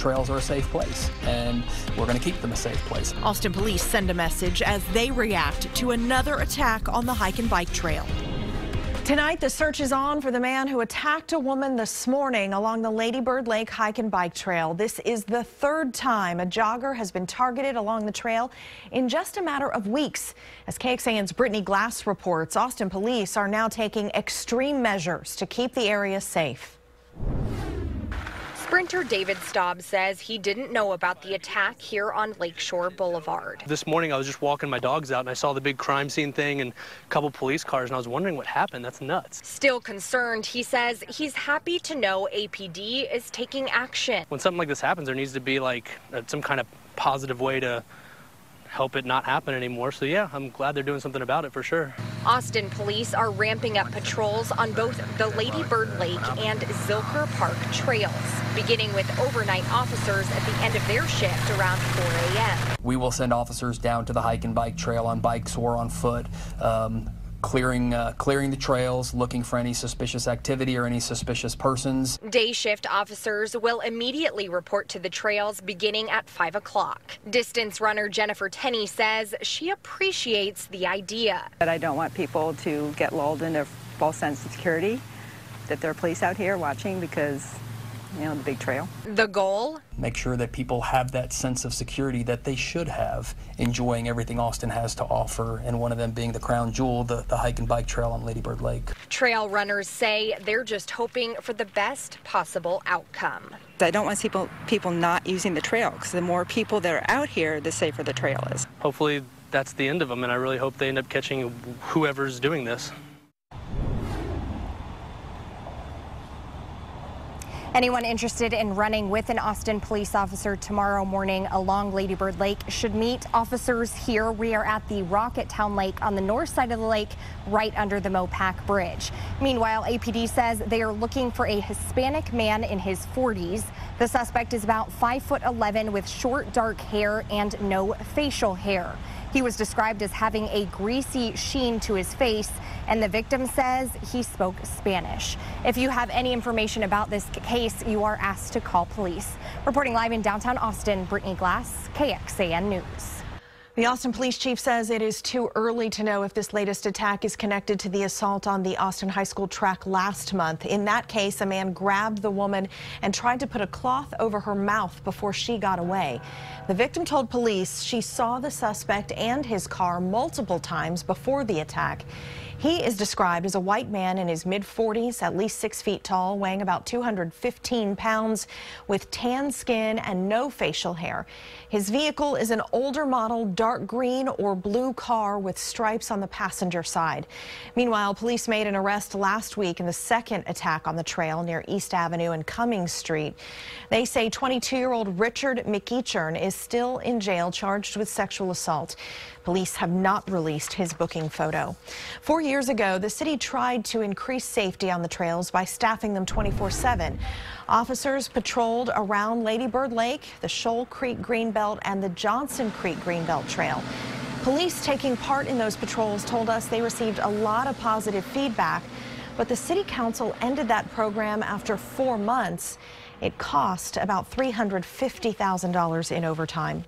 trails are a safe place, and we're going to keep them a safe place. Austin police send a message as they react to another attack on the hike and bike trail. Tonight, the search is on for the man who attacked a woman this morning along the Lady Bird Lake hike and bike trail. This is the third time a jogger has been targeted along the trail in just a matter of weeks. As KXAN's Brittany Glass reports, Austin police are now taking extreme measures to keep the area safe. Sprinter David Staub says he didn't know about the attack here on Lakeshore Boulevard. This morning I was just walking my dogs out and I saw the big crime scene thing and a couple police cars and I was wondering what happened. That's nuts. Still concerned, he says he's happy to know APD is taking action. When something like this happens, there needs to be like some kind of positive way to help it not happen anymore. So yeah, I'm glad they're doing something about it for sure. Austin police are ramping up patrols on both the Lady Bird Lake and Zilker Park trails, beginning with overnight officers at the end of their shift around 4 a.m. We will send officers down to the hike and bike trail on bikes or on foot, clearing the trails, looking for any suspicious activity or any suspicious persons. Day shift officers will immediately report to the trails beginning at 5 o'clock. Distance runner Jennifer Tenney says she appreciates the idea. But I don't want people to get lulled into false sense of security, that there are police out here watching because, you know, the big trail. The goal? Make sure that people have that sense of security that they should have, enjoying everything Austin has to offer, and one of them being the crown jewel, the hike and bike trail on Lady Bird Lake. Trail runners say they're just hoping for the best possible outcome. I don't want to see people not using the trail, because the more people that are out here, the safer the trail is. Hopefully that's the end of them, and I really hope they end up catching whoever's doing this. Anyone interested in running with an Austin police officer tomorrow morning along Lady Bird Lake should meet officers here. We are at the Rocket Town Lake on the north side of the lake, right under the Mopac Bridge. Meanwhile, APD says they are looking for a Hispanic man in his 40s. The suspect is about 5'11" with short, dark hair and no facial hair. He was described as having a greasy sheen to his face, and the victim says he spoke Spanish. If you have any information about this case, you are asked to call police. Reporting live in downtown Austin, Brittany Glass, KXAN News. The Austin Police Chief says it is too early to know if this latest attack is connected to the assault on the Austin High School track last month. In that case, a man grabbed the woman and tried to put a cloth over her mouth before she got away. The victim told police she saw the suspect and his car multiple times before the attack. He is described as a white man in his mid-40s, at least 6 feet tall, weighing about 215 pounds, with tan skin and no facial hair. His vehicle is an older model dark green or blue car with stripes on the passenger side. Meanwhile, police made an arrest last week in the second attack on the trail near East Avenue and Cummings Street. They say 22-year-old Richard McEachern is still in jail, charged with sexual assault. Police have not released his booking photo. 4 years ago, the city tried to increase safety on the trails by staffing them 24/7. Officers patrolled around Lady Bird Lake, the Shoal Creek Greenbelt, and the Johnson Creek Greenbelt Trail. Police taking part in those patrols told us they received a lot of positive feedback, but the city council ended that program after 4 months. It cost about $350,000 in overtime.